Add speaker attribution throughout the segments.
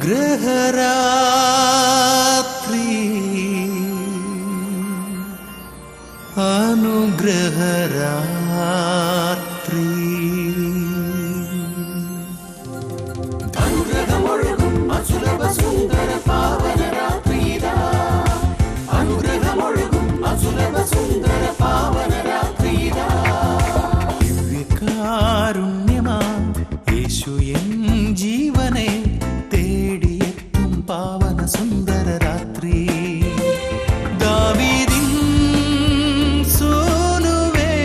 Speaker 1: അനുഗ്രഹരാത്രി അനുഗ്രഹരാത്രി അനുഗ്രഹമൊഴുകും അസുലഭ സുന്ദര പാവനരാത്രിയിതാ അനുഗ്രഹമൊഴുകും അസുലഭ സുന്ദര പാവനരാത്രിയിതാ ദിവ്യകാരുണ്യമാ യേശു എൻ ജീവനെ തേടിയെത്തും പാവന സുന്ദര രാത്രി ദാവീദിൻ സോനുവേ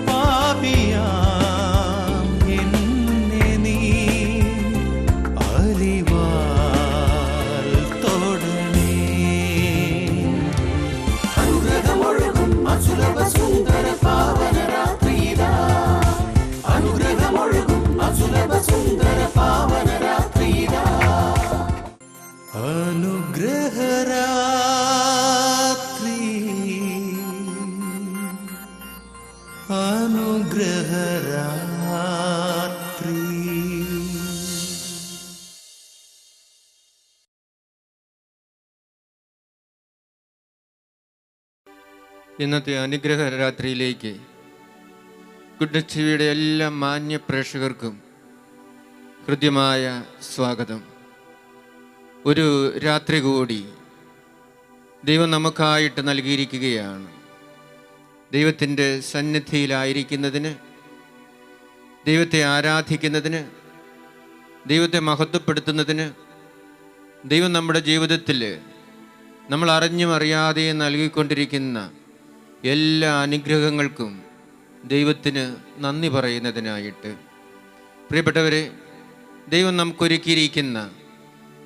Speaker 1: പാപിയാം എന്നെ നീ അലിവാൽ തൊടണേ അനുഗ്രഹമൊഴുകും അസുലഭ സുന്ദര പാവന രാത്രിയിതാ അനുഗ്രഹമൊഴുകും അസുലഭ സുന്ദര പാവന രാത്രിയിതാ അനുഗ്രഹരാത്രി അനുഗ്രഹരാത്രി.
Speaker 2: ഇന്നത്തെ അനുഗ്രഹ രാത്രിയിലേക്ക് ഗുഡ് ടിവിയുടെ എല്ലാ മാന്യ പ്രേക്ഷകർക്കും ഹൃദ്യമായ സ്വാഗതം. ഒരു രാത്രി കൂടി ദൈവം നമുക്കായിട്ട് നൽകിയിരിക്കുകയാണ്. ദൈവത്തിൻ്റെ സന്നിധിയിലായിരിക്കുന്നതിന്, ദൈവത്തെ ആരാധിക്കുന്നതിന്, ദൈവത്തെ മഹത്വപ്പെടുത്തുന്നതിന്, ദൈവം നമ്മുടെ ജീവിതത്തിൽ നമ്മൾ അറിഞ്ഞും അറിയാതെയും നൽകിക്കൊണ്ടിരിക്കുന്ന എല്ലാ അനുഗ്രഹങ്ങൾക്കും ദൈവത്തിന് നന്ദി പറയുന്നതിനായിട്ട്. പ്രിയപ്പെട്ടവരെ, ദൈവം നമുക്കൊരുക്കിയിരിക്കുന്ന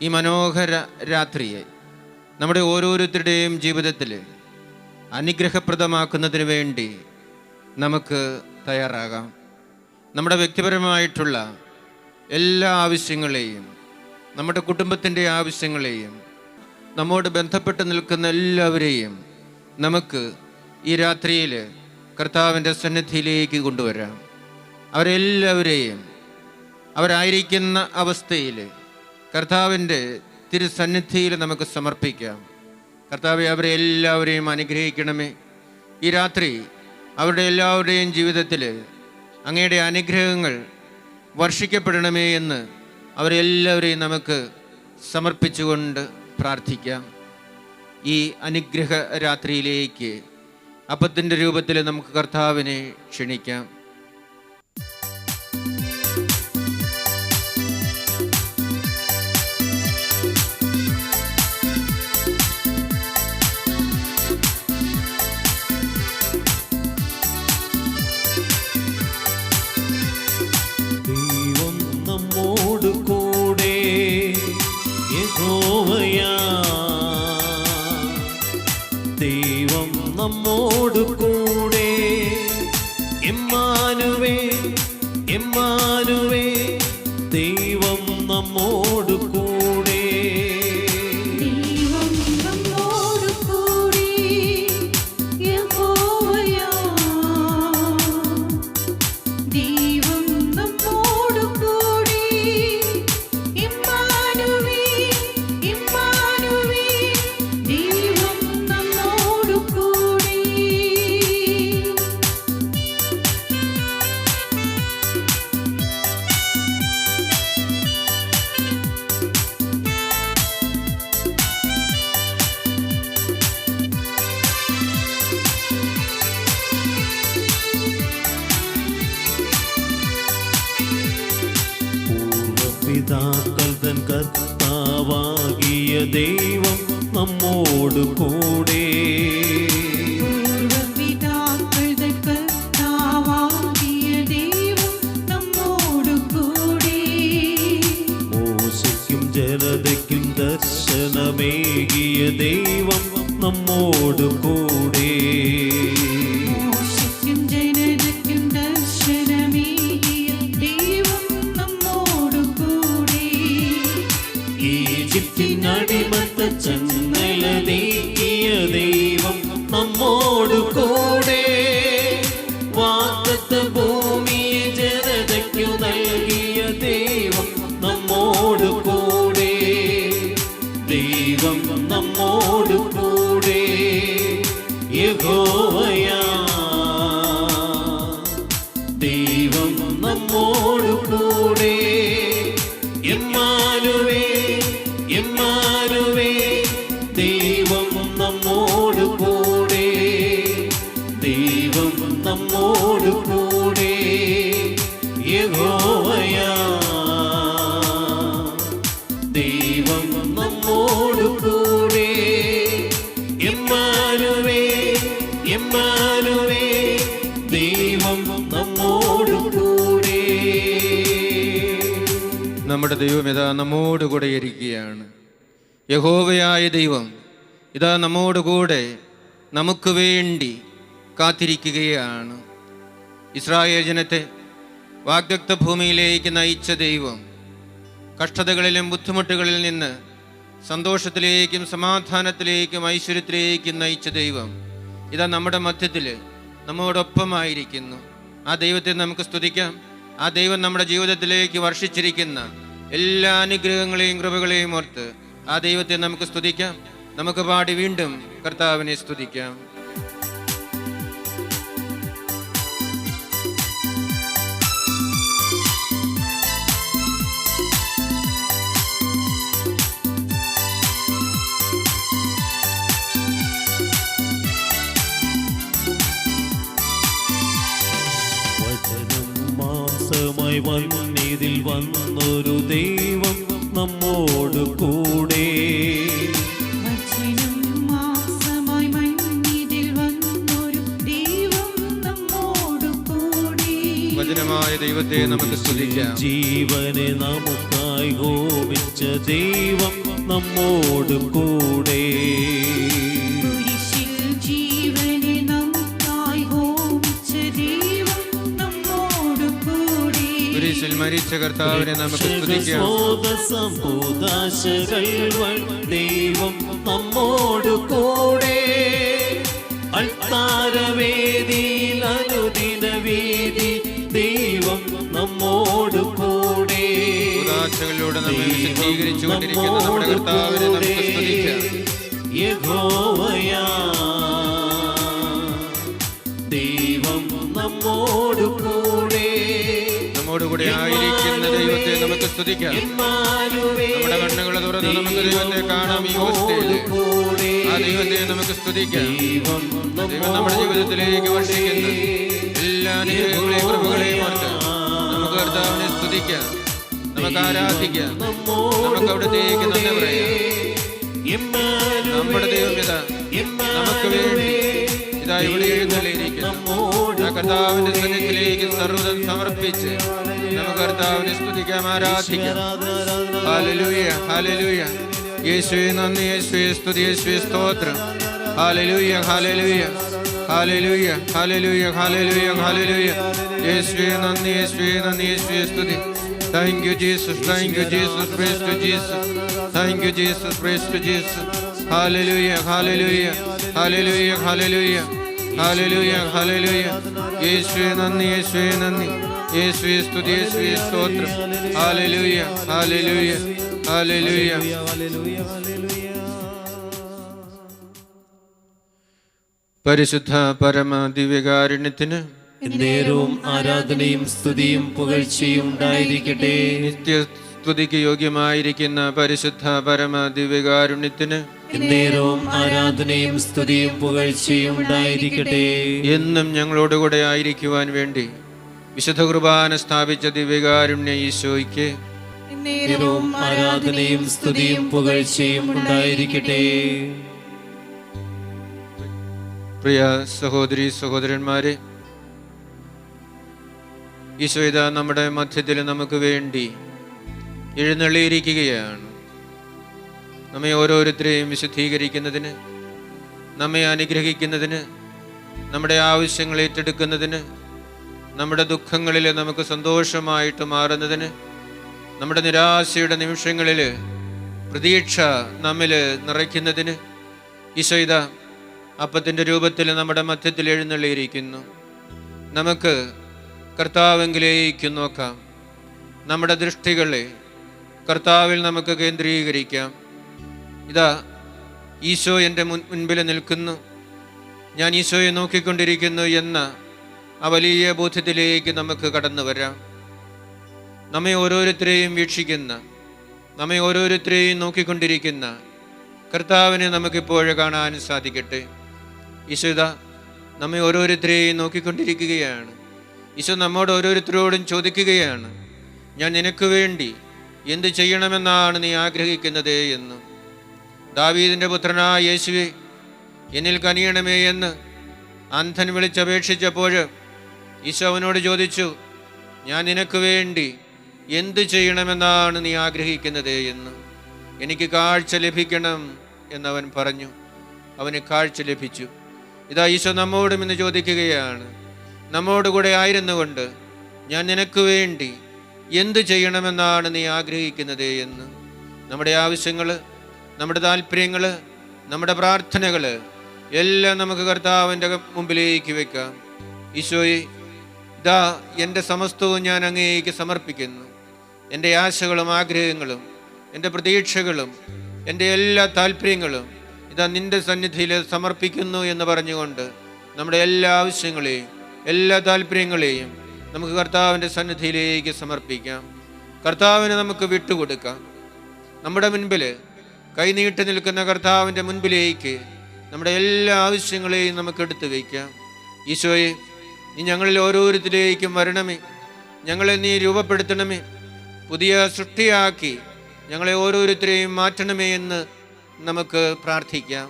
Speaker 2: ഈ മനോഹര രാത്രിയെ നമ്മുടെ ഓരോരുത്തരുടെയും ജീവിതത്തിൽ അനുഗ്രഹപ്രദമാക്കുന്നതിന് വേണ്ടി നമുക്ക് തയ്യാറാകാം. നമ്മുടെ വ്യക്തിപരമായിട്ടുള്ള എല്ലാ ആവശ്യങ്ങളെയും, നമ്മുടെ കുടുംബത്തിൻ്റെ ആവശ്യങ്ങളെയും, നമ്മോട് ബന്ധപ്പെട്ട് നിൽക്കുന്ന എല്ലാവരെയും നമുക്ക് ഈ രാത്രിയിൽ കർത്താവിൻ്റെ സന്നിധിയിലേക്ക് കൊണ്ടുവരാം. അവരെല്ലാവരെയും അവരായിരിക്കുന്ന അവസ്ഥയിൽ കർത്താവിൻ്റെ തിരുസന്നിധിയിൽ നമുക്ക് സമർപ്പിക്കാം. കർത്താവെ, അവരെ എല്ലാവരെയും അനുഗ്രഹിക്കണമേ. ഈ രാത്രി അവരുടെ എല്ലാവരുടെയും ജീവിതത്തിൽ അങ്ങയുടെ അനുഗ്രഹങ്ങൾ വർഷിക്കപ്പെടണമേ എന്ന് അവരെല്ലാവരെയും നമുക്ക് സമർപ്പിച്ചുകൊണ്ട് പ്രാർത്ഥിക്കാം. ഈ അനുഗ്രഹ രാത്രിയിലേക്ക് അപ്പത്തിൻ്റെ രൂപത്തിൽ നമുക്ക് കർത്താവിനെ ക്ഷണിക്കാം.
Speaker 1: ദൈവം നമ്മോട് കൂടെ, യഹോവയാ ദൈവം നമ്മോട് കൂടെ, ഇമ്മാനുവേൽ ഇമ്മാനുവേൽ ദൈവം നമ്മോട് കൂടെ.
Speaker 3: ദൈവം നമ്മോട് കൂടെ, യഹോവയാ ദൈവം നമ്മോട് കൂടെ, ഇമ്മാനുവേൽ ഇമ്മാനുവേൽ ദൈവം നമ്മോട് കൂടെ.
Speaker 1: പൂർവപിതാക്കൾ തൻ കർത്താവാകിയ ദൈവം നമ്മോട് കൂടെ.
Speaker 3: പൂർവപിതാക്കൾ തൻ കർത്താവാകിയ ദൈവം നമ്മോട് കൂടെ.
Speaker 1: മോശയ്ക്കും ജനതയ്ക്കും ദർശനമേകിയ ദൈവം നമ്മോട് കൂടെ.
Speaker 3: മോശയ്ക്കും ജനതയ്ക്കും ദർശനമേകിയ ദൈവം നമ്മോട് കൂടെ.
Speaker 1: ഈജിപ്തിനടിമത്ത ചങ്ങല നീക്കിയ ദൈവം നമ്മോട് കൂടെ. വാഗ്ദത്ത ഭൂമിയെ ജനതയ്ക്കു നൽകിയ ദൈവം നമ്മോട്
Speaker 2: നമ്മുടെ ദൈവം ഇതാ നമ്മോടുകൂടെ ഇരിക്കുകയാണ്. യഹോവയായ ദൈവം ഇതാ നമ്മോടുകൂടെ നമുക്ക് വേണ്ടി കാത്തിരിക്കുകയാണ്. ഇസ്രായേൽ ജനത്തെ വാഗ്ദത്ത ഭൂമിയിലേക്ക് നയിച്ച ദൈവം, കഷ്ടതകളിലും ബുദ്ധിമുട്ടുകളിൽ നിന്ന് സന്തോഷത്തിലേക്കും സമാധാനത്തിലേക്കും ഐശ്വര്യത്തിലേക്കും നയിച്ച ദൈവം ഇതാ നമ്മുടെ മധ്യത്തിൽ നമ്മോടൊപ്പമായിരിക്കുന്നു. ആ ദൈവത്തെ നമുക്ക് സ്തുതിക്കാം. ആ ദൈവം നമ്മുടെ ജീവിതത്തിലേക്ക് വർഷിച്ചിരിക്കുന്ന എല്ലാ അനുഗ്രഹങ്ങളെയും കൃപകളെയും ഓർത്ത് ആ ദൈവത്തെ നമുക്ക് സ്തുതിക്കാം. നമുക്ക് പാടി വീണ്ടും കർത്താവിനെ സ്തുതിക്കാം.
Speaker 4: വന്നിതിൽ വന്നൊരു ദൈവം നമ്മോട് കൂടെ.
Speaker 3: വചനം മാംസമായി മണ്ണിതിൽ വന്നൊരു ദൈവം നമ്മോട് കൂടെ.
Speaker 2: വചനമായ ദൈവത്തെ നമുക്ക് സ്തുതിക്കാം.
Speaker 4: ജീവനെ നമുക്കായി ഹോമിച്ച ദൈവം നമ്മോട് കൂടെ.
Speaker 3: കുരിശിൽ ജീവനെ നമുക്കായി ഹോമിച്ച ദൈവം നമ്മോട് കൂടെ.
Speaker 2: കുരിശിൽ മരിച്ച കർത്താവിനെ നമുക്ക് സ്തുതിക്കാം.
Speaker 4: ദൈവം നമ്മോട് കൂടെ. അൾത്താരവേദിയിൽ അനുദിന വീതി ദൈവം നമ്മോട് കൂടെ.
Speaker 2: ഉദാശകളിലൂടെ നമ്മെ വിശുദ്ധീകരിച്ചുകൊണ്ടിരിക്കുന്ന നമ്മുടെ കർത്താവിനെ നമുക്ക് സ്തുതിക്കാം.
Speaker 4: യഹോവയാ ദൈവം നമ്മോട് കൂടെ.
Speaker 2: നമ്മോടുകൂടെ ആയിരിക്കുന്ന ദൈവത്തെ നമുക്ക് സ്തുതിക്കാം. നമ്മുടെ കണ്ണുകൾ തുറന്ന് നമുക്ക് ദൈവത്തെ കാണാം. ഈ അവസ്ഥയിൽ ആ ദൈവത്തെ നമുക്ക് സ്തുതിക്കാം. ദൈവം നമ്മുടെ ജീവിതത്തിലേക്ക് വർഷിക്കുന്ന എല്ലാ അനുഗ്രഹങ്ങളെയും കൃപകളെയും ഓർത്ത് നമുക്ക് കർത്താവിനെ സ്തുതിക്കാം. നമുക്ക് ആരാധിക്കാം. നമുക്ക് അവിടത്തേക്ക് നന്ദി പറയാം. നമ്മുടെ ദൈവം ഇതാ നമുക്ക് വേണ്ടി ഇതാ ഇവിടെ എഴുന്നള്ളിയിരിക്കുന്നു. ആ കർത്താവിന്റെ സന്നിധിയിലേക്ക് സർവ്വതം സമർപ്പിച്ച് നമുക്ക് കർത്താവിനെ സ്തുതിക്കാം, ആരാധിക്കാം. Hallelujah, hallelujah. യേശുവേ നന്ദി, യേശുവേ സ്തുതി, യേശുവേ സ്തോത്രം. Hallelujah, hallelujah, hallelujah, hallelujah, hallelujah, hallelujah. യേശുവേ നന്ദി, യേശുവേ നന്ദി, യേശുവേ സ്തുതി. Thank you Jesus, thank you Jesus, praise to Jesus. Thank you Jesus, praise to Jesus. Hallelujah, hallelujah, hallelujah, hallelujah, hallelujah, hallelujah. യേശുവേ നന്ദി, യേശുവേ നന്ദി, യേശുവേ സ്തുതി, യേശുവേ സ്തോത്രം. Hallelujah, hallelujah, hallelujah. പരിശുദ്ധ പരമ ദിവ്യകാരുണ്യത്തിന്
Speaker 4: നേരവും ആരാധനയും സ്തുതിയും പുകഴ്ചയും ഉണ്ടായിരിക്കട്ടെ.
Speaker 2: നിത്യസ്തുതിക്ക് യോഗ്യമായിരിക്കുന്ന പരിശുദ്ധ പരമ ദിവ്യകാരുണ്യത്തിന്
Speaker 4: നേരവും ആരാധനയും സ്തുതിയും പുകഴ്ചയും ഉണ്ടായിരിക്കട്ടെ.
Speaker 2: എന്നും ഞങ്ങളോടുകൂടെ ആയിരിക്കുവാൻ വേണ്ടി വിശുദ്ധ കുർബാന സ്ഥാപിച്ച ദിവ്യകാരുണ്യ ഈശോയ്ക്ക്
Speaker 4: നേരവും ആരാധനയും സ്തുതിയും പുകഴ്ചയും ഉണ്ടായിരിക്കട്ടെ.
Speaker 2: പ്രിയ സഹോദരി സഹോദരന്മാരെ, ഈശോ ഇതാ നമ്മുടെ മധ്യത്തിൽ നമുക്ക് വേണ്ടി എഴുന്നള്ളിയിരിക്കുകയാണ്. നമ്മെ ഓരോരുത്തരെയും വിശുദ്ധീകരിക്കുന്നതിന്, നമ്മെ അനുഗ്രഹിക്കുന്നതിന്, നമ്മുടെ ആവശ്യങ്ങൾ ഏറ്റെടുക്കുന്നതിന്, നമ്മുടെ ദുഃഖങ്ങളിൽ നമുക്ക് സന്തോഷമായിട്ട് മാറുന്നതിന്, നമ്മുടെ നിരാശയുടെ നിമിഷങ്ങളിൽ പ്രതീക്ഷ നമ്മിൽ നിറയ്ക്കുന്നതിന് ഈശോ ഇതാ അപ്പത്തിൻ്റെ രൂപത്തിൽ നമ്മുടെ മധ്യത്തിൽ എഴുന്നള്ളിയിരിക്കുന്നു. നമുക്ക് കർത്താവെങ്കിലേക്ക് നോക്കാം. നമ്മുടെ ദൃഷ്ടികളെ കർത്താവിൽ നമുക്ക് കേന്ദ്രീകരിക്കാം. ഇതാ ഈശോ എൻ്റെ മുൻപിൽ നിൽക്കുന്നു, ഞാൻ ഈശോയെ നോക്കിക്കൊണ്ടിരിക്കുന്നു എന്ന ആ വലിയ ബോധ്യത്തിലേക്ക് നമുക്ക് കടന്നു വരാം. നമ്മെ ഓരോരുത്തരെയും വീക്ഷിക്കുന്ന, നമ്മെ ഓരോരുത്തരെയും നോക്കിക്കൊണ്ടിരിക്കുന്ന കർത്താവിനെ നമുക്കിപ്പോഴും കാണാൻ സാധിക്കട്ടെ. ഈശോ ഇതാ നമ്മെ ഓരോരുത്തരെയും നോക്കിക്കൊണ്ടിരിക്കുകയാണ്. ഈശോ നമ്മോട് ഓരോരുത്തരോടും ചോദിക്കുകയാണ്, ഞാൻ നിനക്ക് വേണ്ടി എന്ത് ചെയ്യണമെന്നാണ് നീ ആഗ്രഹിക്കുന്നത് എന്ന്. ദാവീദിൻ്റെ പുത്രനായ യേശുവേ, എന്നിൽ കനിയണമേ എന്ന് അന്ധൻ വിളിച്ചപേക്ഷിച്ചപ്പോൾ ഈശോ അവനോട് ചോദിച്ചു, ഞാൻ നിനക്ക് വേണ്ടി എന്തു ചെയ്യണമെന്നാണ് നീ ആഗ്രഹിക്കുന്നത് എന്ന്. എനിക്ക് കാഴ്ച ലഭിക്കണം എന്നവൻ പറഞ്ഞു. അവന് കാഴ്ച ലഭിച്ചു. ഇതാ ഈശോ നമ്മോടും ഇന്ന് ചോദിക്കുകയാണ്, നമ്മോടുകൂടെ ആയിരുന്നുകൊണ്ട് ഞാൻ നിനക്ക് വേണ്ടി എന്തു ചെയ്യണമെന്നാണ് നീ ആഗ്രഹിക്കുന്നത് എന്ന്. നമ്മുടെ ആവശ്യങ്ങൾ, നമ്മുടെ താല്പര്യങ്ങൾ, നമ്മുടെ പ്രാർത്ഥനകൾ എല്ലാം നമുക്ക് കർത്താവിൻ്റെ മുമ്പിലേക്ക് വെക്കാം. ഈശോയെ, ഇതാ എൻ്റെ സമസ്തവും ഞാൻ അങ്ങേക്ക് സമർപ്പിക്കുന്നു. എൻ്റെ ആശകളും ആഗ്രഹങ്ങളും എൻ്റെ പ്രതീക്ഷകളും എൻ്റെ എല്ലാ താല്പര്യങ്ങളും ഇതാ നിൻ്റെ സന്നിധിയിൽ സമർപ്പിക്കുന്നു എന്ന് പറഞ്ഞുകൊണ്ട് നമ്മുടെ എല്ലാ ആവശ്യങ്ങളെയും എല്ലാ താല്പര്യങ്ങളെയും നമുക്ക് കർത്താവിൻ്റെ സന്നിധിയിലേക്ക് സമർപ്പിക്കാം. കർത്താവിനെ നമുക്ക് വിട്ടുകൊടുക്കാം. നമ്മുടെ മുൻപിൽ കൈനീട്ടി നിൽക്കുന്ന കർത്താവിൻ്റെ മുൻപിലേക്ക് നമ്മുടെ എല്ലാ ആവശ്യങ്ങളെയും നമുക്ക് എടുത്തു വയ്ക്കാം. ഈശോയെ, നീ ഞങ്ങളിൽ ഓരോരുത്തരിലേക്കും വരണമേ, ഞങ്ങളെ നീ രൂപപ്പെടുത്തണമേ, പുതിയ സൃഷ്ടിയാക്കി ഞങ്ങളെ ഓരോരുത്തരെയും മാറ്റണമേ എന്ന് നമുക്ക് പ്രാർത്ഥിക്കാം.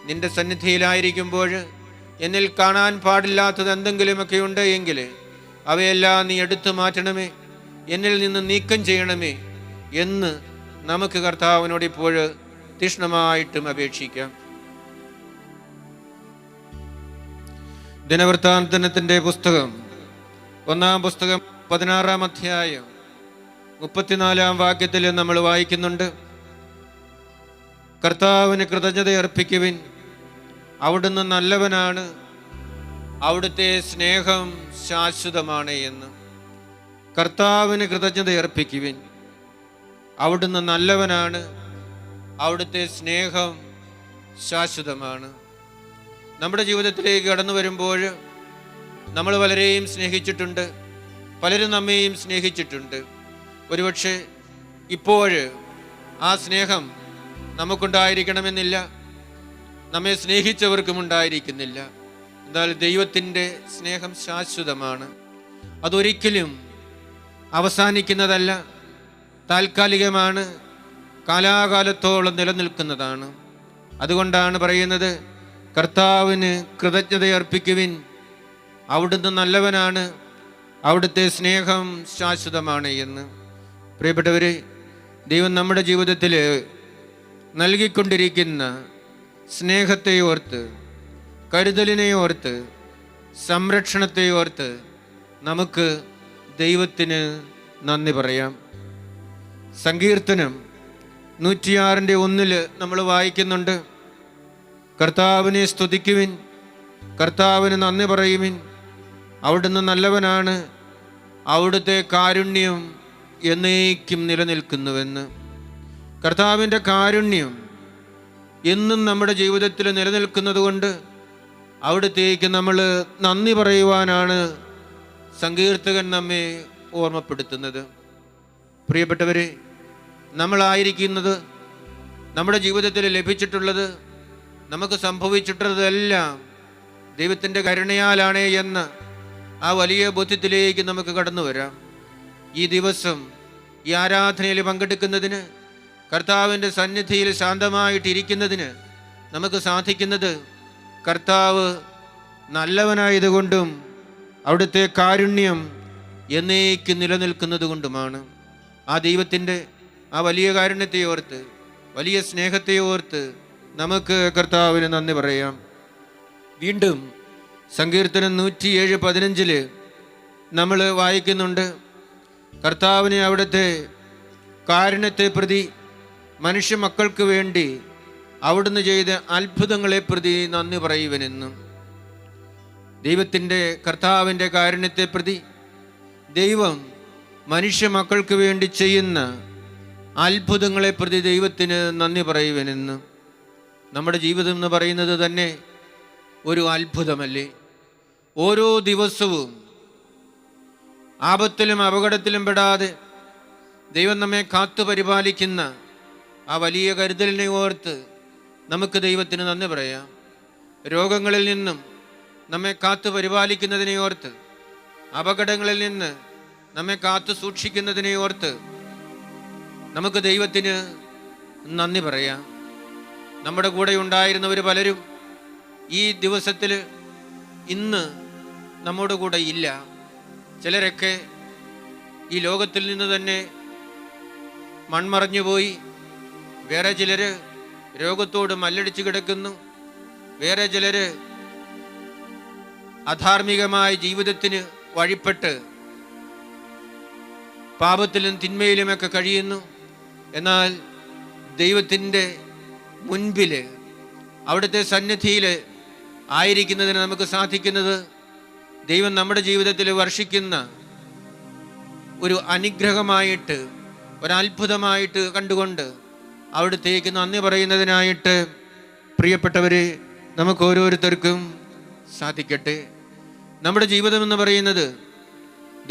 Speaker 2: നിൻ്റെ സന്നിധിയിലായിരിക്കുമ്പോൾ എന്നിൽ കാണാൻ പാടില്ലാത്തത് എന്തെങ്കിലുമൊക്കെ ഉണ്ട് എങ്കിൽ അവയെല്ലാം നീ എടുത്തു മാറ്റണമേ, എന്നിൽ നിന്ന് നീക്കം ചെയ്യണമേ എന്ന് നമുക്ക് കർത്താവിനോട് ഇപ്പോൾ തീക്ഷ്ണമായിട്ടും അപേക്ഷിക്കാം. ദിനവൃത്താന്തത്തിൻ്റെ പുസ്തകം 1-ാം പുസ്തകം 16-ാം അധ്യായം 34-ാം വാക്യത്തിൽ നമ്മൾ വായിക്കുന്നുണ്ട്, കർത്താവിന് കൃതജ്ഞത അർപ്പിക്കുവിൻ, അവിടുന്ന് നല്ലവനാണ്, അവിടുത്തെ സ്നേഹം ശാശ്വതമാണ് എന്ന്. കർത്താവിന് കൃതജ്ഞത അർപ്പിക്കുവിൻ, അവിടുന്ന് നല്ലവനാണ്, അവിടുത്തെ സ്നേഹം ശാശ്വതമാണ്. നമ്മുടെ ജീവിതത്തിലേക്ക് കടന്നു വരുമ്പോൾ നമ്മൾ പലരെയും സ്നേഹിച്ചിട്ടുണ്ട്, പലരും നമ്മെയും സ്നേഹിച്ചിട്ടുണ്ട്. ഒരുപക്ഷെ ഇപ്പോൾ ആ സ്നേഹം നമുക്കുണ്ടായിരിക്കണമെന്നില്ല, നമ്മെ സ്നേഹിച്ചവർക്കും ഉണ്ടായിരിക്കുന്നില്ല. എന്നാൽ ദൈവത്തിൻ്റെ സ്നേഹം ശാശ്വതമാണ്. അതൊരിക്കലും അവസാനിക്കുന്നതല്ല, താൽക്കാലികമാണ്, കാലാകാലത്തോളം നിലനിൽക്കുന്നതാണ്. അതുകൊണ്ടാണ് പറയുന്നത്, കർത്താവിന് കൃതജ്ഞത അർപ്പിക്കുവിൻ, അവിടുന്ന് നല്ലവനാണ്, അവിടുത്തെ സ്നേഹം ശാശ്വതമാണ് എന്ന്. പ്രിയപ്പെട്ടവരെ, ദൈവം നമ്മുടെ ജീവിതത്തിൽ നൽകിക്കൊണ്ടിരിക്കുന്ന സ്നേഹത്തെ ഓർത്ത്, കരുതലിനെ ഓർത്ത്, സംരക്ഷണത്തെ ഓർത്ത് നമുക്ക് ദൈവത്തിന് നന്ദി പറയാം. സങ്കീർത്തനം 106:1 നമ്മൾ വായിക്കുന്നുണ്ട്, കർത്താവിനെ സ്തുതിക്കുവിൻ, കർത്താവിന് നന്ദി പറയുവിൻ, അവിടുന്ന് നല്ലവനാണ്, അവിടുത്തെ കാരുണ്യം എന്നേക്കും നിലനിൽക്കുന്നുവെന്ന്. കർത്താവിൻ്റെ കാരുണ്യം എന്നും നമ്മുടെ ജീവിതത്തിൽ നിലനിൽക്കുന്നത് കൊണ്ട് അവിടുത്തേക്ക് നമ്മൾ നന്ദി പറയുവാനാണ് സങ്കീർത്തകൻ നമ്മെ ഓർമ്മപ്പെടുത്തുന്നത്. പ്രിയപ്പെട്ടവരെ, നമ്മളായിരിക്കുന്നത്, നമ്മുടെ ജീവിതത്തിൽ ലഭിച്ചിട്ടുള്ളത്, നമുക്ക് സംഭവിച്ചിട്ടുള്ളതെല്ലാം ദൈവത്തിൻ്റെ കരുണയാലാണ് എന്ന ആ വലിയ ബോധ്യത്തിലേക്ക് നമുക്ക് കടന്നു വരാം. ഈ ദിവസം ഈ ആരാധനയിൽ പങ്കെടുക്കുന്നതിന്, കർത്താവിൻ്റെ സന്നിധിയിൽ ശാന്തമായിട്ടിരിക്കുന്നതിന് നമുക്ക് സാധിക്കുന്നത് കർത്താവ് നല്ലവനായതുകൊണ്ടും അവിടുത്തെ കാരുണ്യം എന്നേക്ക് നിലനിൽക്കുന്നത് കൊണ്ടുമാണ്. ആ ദൈവത്തിൻ്റെ ആ വലിയ കാരുണ്യത്തെ ഓർത്ത്, വലിയ സ്നേഹത്തെ ഓർത്ത് നമുക്ക് കർത്താവിന് നന്ദി പറയാം. വീണ്ടും സങ്കീർത്തനം 107:15 നമ്മൾ വായിക്കുന്നുണ്ട്, കർത്താവിനെ അവിടുത്തെ കാരുണ്യത്തെ പ്രതി, മനുഷ്യ മക്കൾക്ക് വേണ്ടി അവിടുന്ന് ചെയ്ത അത്ഭുതങ്ങളെ പ്രതി നന്ദി പറയുവനെന്നും. ദൈവത്തിൻ്റെ, കർത്താവിൻ്റെ കാരുണ്യത്തെ പ്രതി ദൈവം മനുഷ്യ മക്കൾക്ക് വേണ്ടി ചെയ്യുന്ന അത്ഭുതങ്ങളെ പ്രതി ദൈവത്തിന് നന്ദി പറയുവനെന്ന്. നമ്മുടെ ജീവിതം എന്ന് പറയുന്നത് തന്നെ ഒരു അത്ഭുതമല്ലേ? ഓരോ ദിവസവും ആപത്തിലും അപകടത്തിലും പെടാതെ ദൈവം നമ്മെ കാത്തു പരിപാലിക്കുന്ന ആ വലിയ കരുതലിനെ ഓർത്ത് നമുക്ക് ദൈവത്തിന് നന്ദി പറയാം. രോഗങ്ങളിൽ നിന്നും നമ്മെ കാത്തു പരിപാലിക്കുന്നതിനെ ഓർത്ത്, അപകടങ്ങളിൽ നിന്ന് നമ്മെ കാത്തു സൂക്ഷിക്കുന്നതിനെ ഓർത്ത് നമുക്ക് ദൈവത്തിന് നന്ദി പറയാം. നമ്മുടെ കൂടെ ഉണ്ടായിരുന്നവർ പലരും ഈ ദിവസത്തിൽ ഇന്ന് നമ്മുടെ കൂടെ ഇല്ല. ചിലരൊക്കെ ഈ ലോകത്തിൽ നിന്ന് തന്നെ മൺമറഞ്ഞുപോയി. വേറെ ചിലര് രോഗത്തോട് മല്ലടിച്ച് കിടക്കുന്നു. വേറെ ചിലര് അധാർമികമായ ജീവിതത്തിന് വഴിപ്പെട്ട് പാപത്തിലും തിന്മയിലുമൊക്കെ കഴിയുന്നു. എന്നാൽ ദൈവത്തിൻ്റെ മുൻപിൽ, അവിടുത്തെ സന്നിധിയിൽ ആയിരിക്കുന്നതിന് നമുക്ക് സാധിക്കുന്നത് ദൈവം നമ്മുടെ ജീവിതത്തിൽ വർഷിക്കുന്ന ഒരു അനുഗ്രഹമായിട്ട്, ഒരത്ഭുതമായിട്ട് കണ്ടുകൊണ്ട് അവിടുത്തേക്ക് നന്ദി പറയുന്നതിനായിട്ട് പ്രിയപ്പെട്ടവരെ നമുക്ക് ഓരോരുത്തർക്കും സാധിക്കട്ടെ. നമ്മുടെ ജീവിതം എന്ന് പറയുന്നത്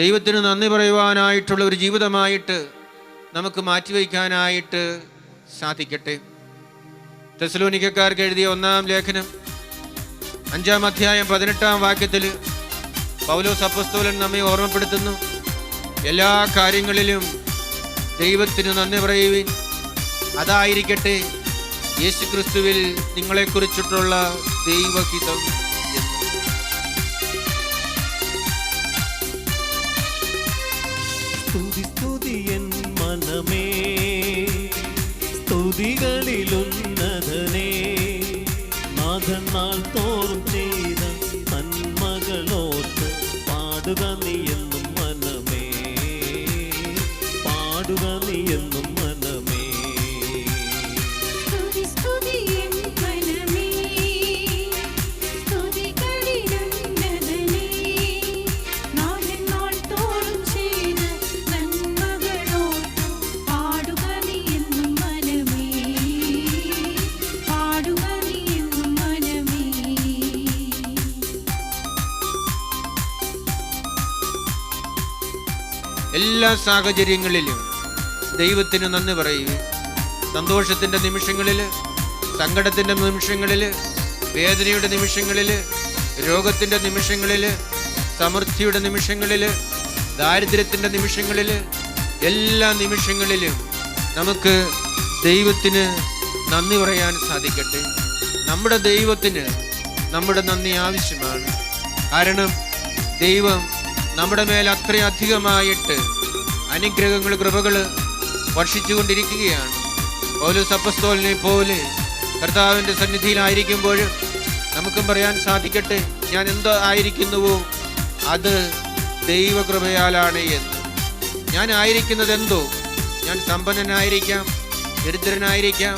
Speaker 2: ദൈവത്തിന് നന്ദി പറയുവാനായിട്ടുള്ള ഒരു ജീവിതമായിട്ട് നമുക്ക് മാറ്റിവെക്കാനായിട്ട് സാധിക്കട്ടെ. തെസ്സലോനിക്കക്കാർക്ക് എഴുതിയ 1-ാം ലേഖനം 5-ാം അധ്യായം 18-ാം വാക്യത്തിൽ പൗലോസ് അപ്പോസ്തലൻ നമ്മെ ഓർമ്മപ്പെടുത്തുന്നു, എല്ലാ കാര്യങ്ങളിലും ദൈവത്തിന് നന്ദി പറയുവിൻ, അതായിരിക്കട്ടെ യേശുക്രിസ്തുവിൽ നിങ്ങളെക്കുറിച്ചിട്ടുള്ള ദൈവഹിതം എന്ന്.
Speaker 4: സ്തുതിസ്തുതിയൻ മനമേ, സ്തുതികളിലുന്നതനേ, നാഥൻ നാൾ തോറും ചെയ്ത നന്മകളോർത്ത് പാടുക നീ എന്നും മനമേ, പാടുക നീ എന്നും മനമേ.
Speaker 2: എല്ലാ സാഹചര്യങ്ങളിലും ദൈവത്തിന് നന്ദി പറയുക. സന്തോഷത്തിൻ്റെ നിമിഷങ്ങളിൽ, സങ്കടത്തിൻ്റെ നിമിഷങ്ങളിൽ, വേദനയുടെ നിമിഷങ്ങളിൽ, രോഗത്തിൻ്റെ നിമിഷങ്ങളിൽ, സമൃദ്ധിയുടെ നിമിഷങ്ങളിൽ, ദാരിദ്ര്യത്തിൻ്റെ നിമിഷങ്ങളിൽ, എല്ലാ നിമിഷങ്ങളിലും നമുക്ക് ദൈവത്തിന് നന്ദി പറയാൻ സാധിക്കട്ടെ. നമ്മുടെ ദൈവത്തിന് നമ്മുടെ നന്ദി ആവശ്യമാണ്. കാരണം ദൈവം നമ്മുടെ മേൽ അത്രയധികമായിട്ട് അനുഗ്രഹങ്ങൾ, കൃപകൾ വർഷിച്ചുകൊണ്ടിരിക്കുകയാണ്. പൗലോസ് അപ്പോസ്തലനെ പോലെ കർത്താവിൻ്റെ സന്നിധിയിലായിരിക്കുമ്പോൾ നമുക്കും പറയാൻ സാധിക്കട്ടെ, ഞാൻ എന്തോ ആയിരിക്കുന്നുവോ അത് ദൈവകൃപയാലാണ് എന്ന്. ഞാൻ ആയിരിക്കുന്നത് എന്തോ, ഞാൻ സമ്പന്നനായിരിക്കാം, ദരിദ്രനായിരിക്കാം,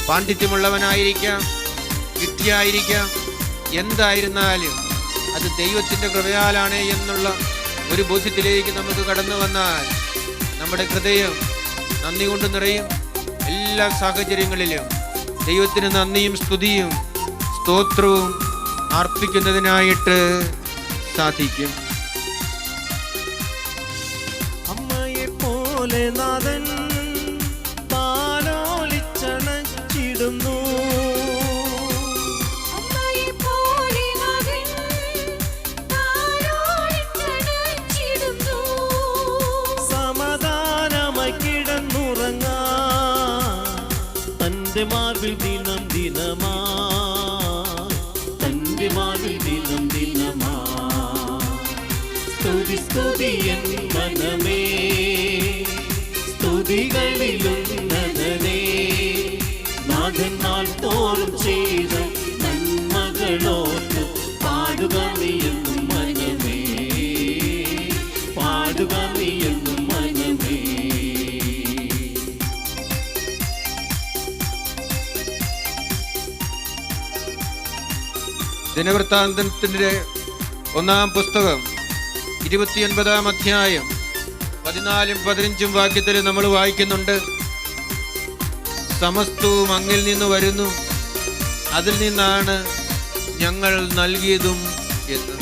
Speaker 2: പാണ്ഡിത്യമുള്ളവനായിരിക്കാം, വിദ്യയായിരിക്കാം, എന്തായിരുന്നാലും അത് ദൈവത്തിൻ്റെ കൃപയാലാണ് എന്നുള്ള ഒരു ബോധ്യത്തിലേക്ക് നമുക്ക് കടന്നു വന്നാൽ നമ്മുടെ ഹൃദയം നന്ദി കൊണ്ട് നിറയും. എല്ലാ സാഹചര്യങ്ങളിലും ദൈവത്തിന് നന്ദിയും സ്തുതിയും സ്തോത്രവും അർപ്പിക്കുന്നതിനായിട്ട് സാധിക്കും.
Speaker 4: അമ്മയെ പോലെ നാഥൻ താലോലിച്ചണച്ചിടുന്നു, തന്റെ മാർവിൽ ദിനം ദിനമാ, തന്റെ മാർവിൽ ദിനം ദിനമാ. സ്തുതി സ്തുതിയൻ മനമേ, സ്തുതികളിലുന്നതനേ, നാഥൻ നാൾ തോറും ചെയ്ത നന്മകളോർത്ത് പാടുക നീ എന്നും മനമേ, പാടുക നീ എന്നും മനമേ.
Speaker 2: ദിനവൃത്താന്തത്തിൻ്റെ 1-ാം പുസ്തകം 29-ാം അധ്യായം 14-15 വാക്യത്തിൽ നമ്മൾ വായിക്കുന്നുണ്ട്, സമസ്തവും അങ്ങിൽ നിന്ന് വരുന്നു, അതിൽ നിന്നാണ് ഞങ്ങൾ നൽകിയതും എന്ന്.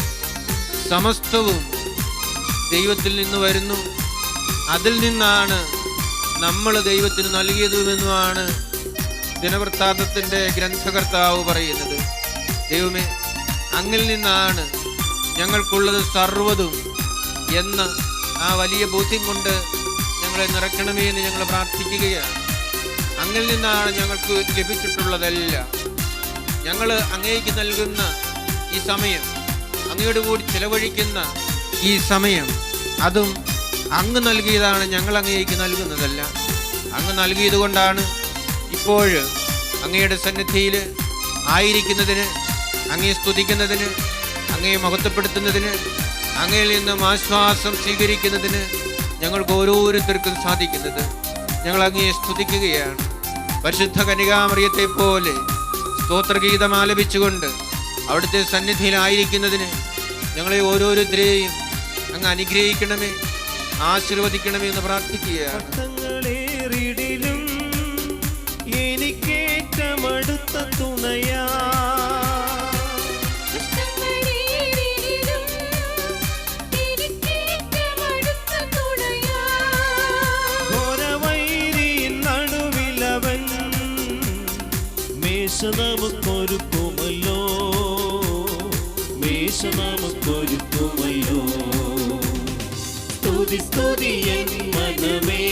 Speaker 2: സമസ്തവും ദൈവത്തിൽ നിന്ന് വരുന്നു, അതിൽ നിന്നാണ് നമ്മൾ ദൈവത്തിന് നൽകിയതുമെന്നുമാണ് ദിനവൃത്താന്തത്തിൻ്റെ ഗ്രന്ഥകർത്താവ് പറയുന്നത്. ദൈവമേ, അങ്ങിൽ നിന്നാണ് ഞങ്ങൾക്കുള്ളത് സർവ്വതും എന്ന ആ വലിയ ബോധ്യം കൊണ്ട് ഞങ്ങളെ നിറയ്ക്കണമേ എന്ന് ഞങ്ങൾ പ്രാർത്ഥിക്കുകയാണ്. അങ്ങിൽ നിന്നാണ് ഞങ്ങൾക്ക് ലഭിച്ചിട്ടുള്ളതെല്ലാം. ഞങ്ങൾ അങ്ങേക്ക് നൽകുന്ന ഈ സമയം, അങ്ങയോട് കൂടി ചിലവഴിക്കുന്ന ഈ സമയം, അതും അങ്ങ് നൽകിയതാണ്, ഞങ്ങൾ അങ്ങേക്ക് നൽകുന്നതല്ല. അങ്ങ് നൽകിയത് കൊണ്ടാണ് ഇപ്പോൾ അങ്ങയുടെ സന്നിധിയിൽ ആയിരിക്കുന്നതിന്, അങ്ങയെ സ്തുതിക്കുന്നതിന്, അങ്ങയെ മഹത്വപ്പെടുത്തുന്നതിന്, അങ്ങയിൽ നിന്നും ആശ്വാസം സ്വീകരിക്കുന്നതിന് ഞങ്ങൾക്ക് ഓരോരുത്തർക്കും സാധിക്കുന്നത്. ഞങ്ങൾ അങ്ങയെ സ്തുതിക്കുകയാണ്. പരിശുദ്ധ കന്യകാമറിയത്തെ പോലെ സ്തോത്രഗീതം ആലപിച്ചുകൊണ്ട് അവിടുത്തെ സന്നിധിയിലായിരിക്കുന്നതിന് ഞങ്ങളെ ഓരോരുത്തരെയും അങ്ങ് അനുഗ്രഹിക്കണമേ, ആശീർവദിക്കണമേ എന്ന് പ്രാർത്ഥിക്കുകയാണ്.
Speaker 4: കഷ്ടങ്ങളേറിടിലും എനിക്കേറ്റമടുത്ത തുണയാ, ഘോരവൈരിൻ നടുവിലവൻ മേശ നമുക്കൊരുക്കുമല്ലോ, മേശ നമുക്കൊരുക്കുമല്ലോ. സ്തുതി സ്തുതി എൻ മനമേ,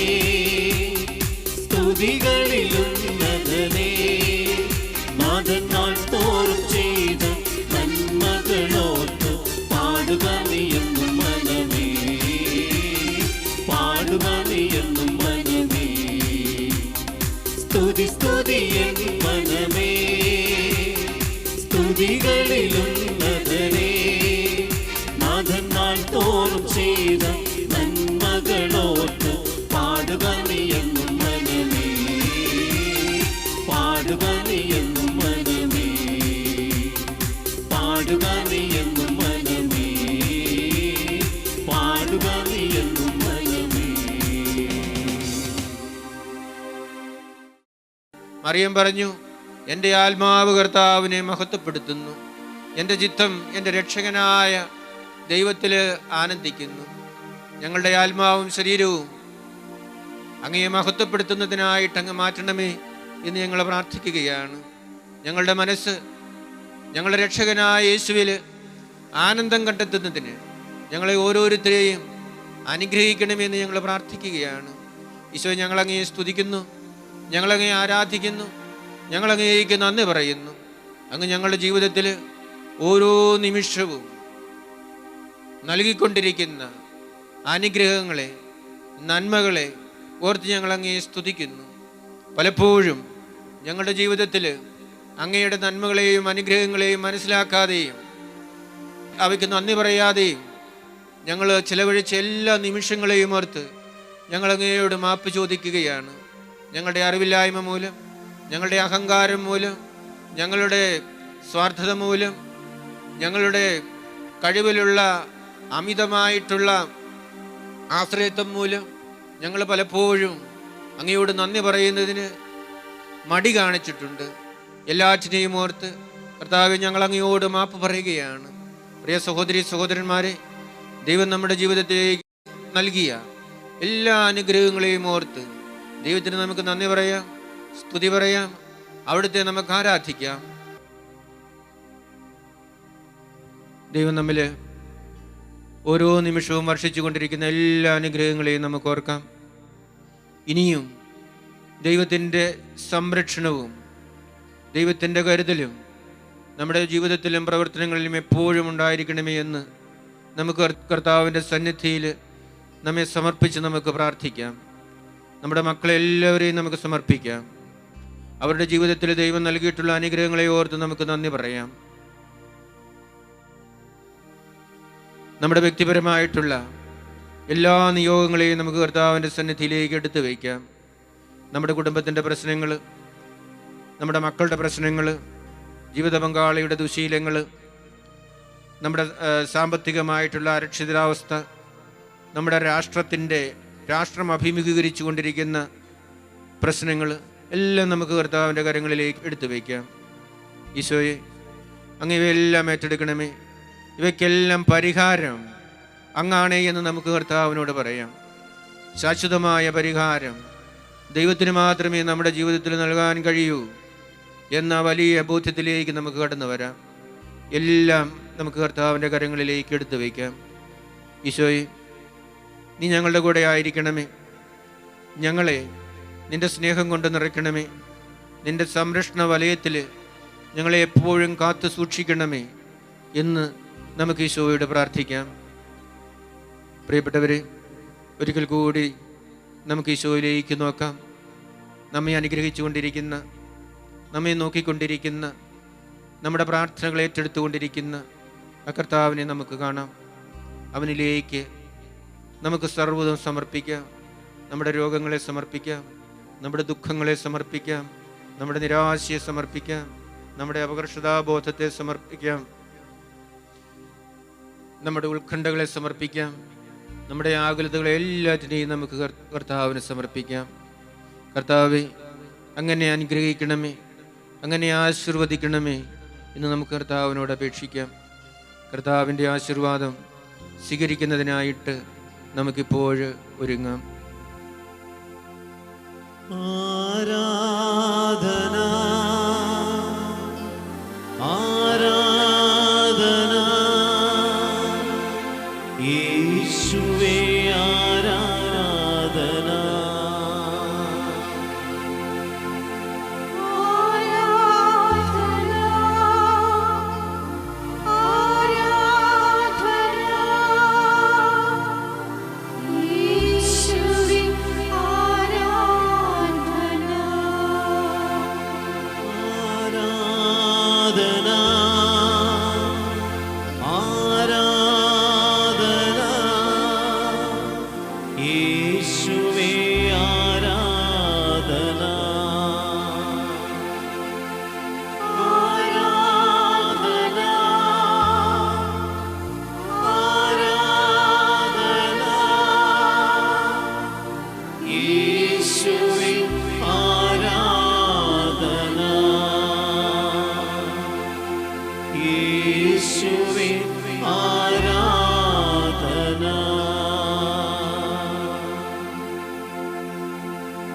Speaker 4: സ്തുതികളിലുന്നതനേ, നാഥൻ നാൾ തോറും ചെയ്ത നന്മകളോർത്ത് പാടുക നീ എന്നും മനമേ, പാടുക നീ എന്നും മനമേ. സ്തുതി സ്തുതി എൻ മനമേ, സ്തുതികളിലുന്നതനേ, നാഥൻ നാൾ തോറും ചെയ്ത നന്മകളോർത്ത് പാടുക നീ എന്നും മനമേ, പാടുക നീ എന്നും മനമേ, പാടുക നീ എന്നും മനമേ, പാടുക നീ എന്നും മനമേ.
Speaker 2: മറിയം പറഞ്ഞു, എൻ്റെ ആത്മാവ് കർത്താവിനെ മഹത്വപ്പെടുത്തുന്നു, എൻ്റെ ചിത്തം എൻ്റെ രക്ഷകനായ ദൈവത്തിൽ ആനന്ദിക്കുന്നു. ഞങ്ങളുടെ ആത്മാവും ശരീരവും അങ്ങയെ മഹത്വപ്പെടുത്തുന്നതിനായിട്ട് അങ്ങ് മാറ്റണമേ എന്ന് ഞങ്ങൾ പ്രാർത്ഥിക്കുകയാണ്. ഞങ്ങളുടെ മനസ്സ് ഞങ്ങളുടെ രക്ഷകനായ യേശുവിൽ ആനന്ദം കണ്ടെത്തുന്നതിന് ഞങ്ങളെ ഓരോരുത്തരെയും അനുഗ്രഹിക്കണമെന്ന് ഞങ്ങൾ പ്രാർത്ഥിക്കുകയാണ്. ഈശോ, ഞങ്ങളങ്ങയെ സ്തുതിക്കുന്നു, ഞങ്ങളങ്ങയെ ആരാധിക്കുന്നു, ഞങ്ങളങ്ങേക്ക് നന്ദി പറയുന്നു. അങ്ങ് ഞങ്ങളുടെ ജീവിതത്തിൽ ഓരോ നിമിഷവും നൽകിക്കൊണ്ടിരിക്കുന്ന അനുഗ്രഹങ്ങളെ, നന്മകളെ ഓർത്ത് ഞങ്ങൾ അങ്ങയെ സ്തുതിക്കുന്നു. പലപ്പോഴും ഞങ്ങളുടെ ജീവിതത്തിൽ അങ്ങയുടെ നന്മകളെയും അനുഗ്രഹങ്ങളെയും മനസ്സിലാക്കാതെയും അവയ്ക്ക് നന്ദി പറയാതെയും ഞങ്ങൾ ചിലവഴിച്ച എല്ലാ നിമിഷങ്ങളെയും ഓർത്ത് ഞങ്ങൾ അങ്ങയോട് മാപ്പ് ചോദിക്കുകയാണ്. ഞങ്ങളുടെ അറിവില്ലായ്മ മൂലം, ഞങ്ങളുടെ അഹങ്കാരം മൂലം, ഞങ്ങളുടെ സ്വാർത്ഥത മൂലം, ഞങ്ങളുടെ കഴിവിലുള്ള അമിതമായിട്ടുള്ള ആശ്രയത്വം മൂലം ഞങ്ങൾ പലപ്പോഴും അങ്ങയോട് നന്ദി പറയുന്നതിന് മടി കാണിച്ചിട്ടുണ്ട്. എല്ലാറ്റിനെയും ഓർത്ത് കർത്താവേ, ഞങ്ങൾ അങ്ങയോട് മാപ്പ് പറയുകയാണ്. പ്രിയ സഹോദരി സഹോദരന്മാരെ, ദൈവം നമ്മുടെ ജീവിതത്തിലേക്ക് നൽകിയ എല്ലാ അനുഗ്രഹങ്ങളെയും ഓർത്ത് ദൈവത്തിന് നമുക്ക് നന്ദി പറയാം, സ്തുതി പറയാം, അവിടുത്തെ നമുക്ക് ആരാധിക്കാം. ദൈവം നമ്മിൽ ഓരോ നിമിഷവും വർഷിച്ചു കൊണ്ടിരിക്കുന്ന എല്ലാ അനുഗ്രഹങ്ങളെയും നമുക്ക് ഓർക്കാം. ഇനിയും ദൈവത്തിൻ്റെ സംരക്ഷണവും ദൈവത്തിൻ്റെ കരുതലും നമ്മുടെ ജീവിതത്തിലും പ്രവർത്തനങ്ങളിലും എപ്പോഴും ഉണ്ടായിരിക്കണമേ എന്ന് നമുക്ക് കർത്താവിൻ്റെ സന്നിധിയിൽ നമ്മെ സമർപ്പിച്ച് നമുക്ക് പ്രാർത്ഥിക്കാം. നമ്മുടെ മക്കളെല്ലാവരെയും നമുക്ക് സമർപ്പിക്കാം. അവരുടെ ജീവിതത്തിൽ ദൈവം നൽകിയിട്ടുള്ള അനുഗ്രഹങ്ങളെ ഓർത്ത് നമുക്ക് നന്ദി പറയാം. നമ്മുടെ വ്യക്തിപരമായിട്ടുള്ള എല്ലാ നിയോഗങ്ങളെയും നമുക്ക് കർത്താവിൻ്റെ സന്നിധിയിലേക്ക് എടുത്തു വയ്ക്കാം. നമ്മുടെ കുടുംബത്തിൻ്റെ പ്രശ്നങ്ങൾ, നമ്മുടെ മക്കളുടെ പ്രശ്നങ്ങൾ, ജീവിത പങ്കാളിയുടെ ദുശീലങ്ങൾ, നമ്മുടെ സാമ്പത്തികമായിട്ടുള്ള അരക്ഷിതാവസ്ഥ, നമ്മുടെ രാഷ്ട്രം അഭിമുഖീകരിച്ചു കൊണ്ടിരിക്കുന്ന പ്രശ്നങ്ങൾ എല്ലാം നമുക്ക് കർത്താവിൻ്റെ കരങ്ങളിലേക്ക് എടുത്തു വയ്ക്കാം. ഈശോയെ, അങ്ങ് ഇവയെല്ലാം ഏറ്റെടുക്കണമേ. ഇവയ്ക്കെല്ലാം പരിഹാരം അങ്ങാണേ എന്ന് നമുക്ക് കർത്താവിനോട് പറയാം. ശാശ്വതമായ പരിഹാരം ദൈവത്തിന് മാത്രമേ നമ്മുടെ ജീവിതത്തിൽ നൽകാൻ കഴിയൂ എന്ന വലിയ ബോധ്യത്തിലേക്ക് നമുക്ക് കടന്നു വരാം. എല്ലാം നമുക്ക് കർത്താവിൻ്റെ കരങ്ങളിലേക്ക് എടുത്തു വയ്ക്കാം. ഈശോയെ, നീ ഞങ്ങളുടെ കൂടെ ആയിരിക്കണമേ. ഞങ്ങളെ നിൻ്റെ സ്നേഹം കൊണ്ട് നിറയ്ക്കണമേ. നിൻ്റെ സംരക്ഷണ വലയത്തിൽ ഞങ്ങളെ എപ്പോഴും കാത്തു സൂക്ഷിക്കണമേ എന്ന് നമുക്ക് ഈശോയോട് പ്രാർത്ഥിക്കാം. പ്രിയപ്പെട്ടവരെ, ഒരിക്കൽ കൂടി നമുക്ക് ഈശോയിലേക്ക് നോക്കാം. നമ്മെ അനുഗ്രഹിച്ചുകൊണ്ടിരിക്കുന്ന, നമ്മെ നോക്കിക്കൊണ്ടിരിക്കുന്ന, നമ്മുടെ പ്രാർത്ഥനകൾ ഏറ്റെടുത്തുകൊണ്ടിരിക്കുന്ന ആ കർത്താവിനെ നമുക്ക് കാണാം. അവനിലേക്ക് നമുക്ക് സർവ്വതും സമർപ്പിക്കാം. നമ്മുടെ രോഗങ്ങളെ സമർപ്പിക്കാം, നമ്മുടെ ദുഃഖങ്ങളെ സമർപ്പിക്കാം, നമ്മുടെ നിരാശയെ സമർപ്പിക്കാം, നമ്മുടെ അപകർഷതാബോധത്തെ സമർപ്പിക്കാം, നമ്മുടെ ഉത്കണ്ഠകളെ സമർപ്പിക്കാം, നമ്മുടെ ആകുലതകളെ എല്ലാറ്റിനെയും നമുക്ക് കർത്താവിന് സമർപ്പിക്കാം. കർത്താവെ, അങ്ങനെ അനുഗ്രഹിക്കണമേ, അങ്ങനെ ആശീർവദിക്കണമേ എന്ന് നമുക്ക് കർത്താവിനോട് അപേക്ഷിക്കാം. കർത്താവിൻ്റെ ആശീർവാദം സ്വീകരിക്കുന്നതിനായിട്ട് നമുക്കിപ്പോൾ ഒരുങ്ങാം.
Speaker 4: ആരാധന ആരാധന യേശുവേ ആരാധന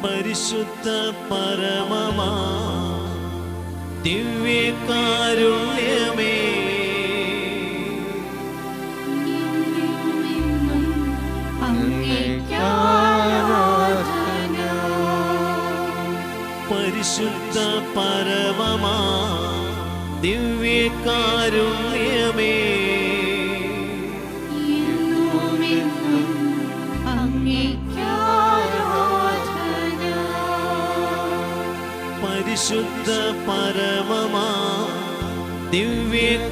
Speaker 4: പരിശുദ്ധ പരമമാ ദിവ്യകാരുണ്യമേ പരിശുദ്ധ പരമമാ ദിവ്യകാരുണ്യമേ പരിശുദ്ധ പരമമാ ദിവ്യകാരുണ്യമേ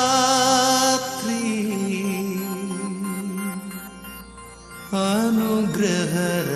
Speaker 4: അനുഗ്രഹരാത്രി അനുഗ്രഹരാത്രി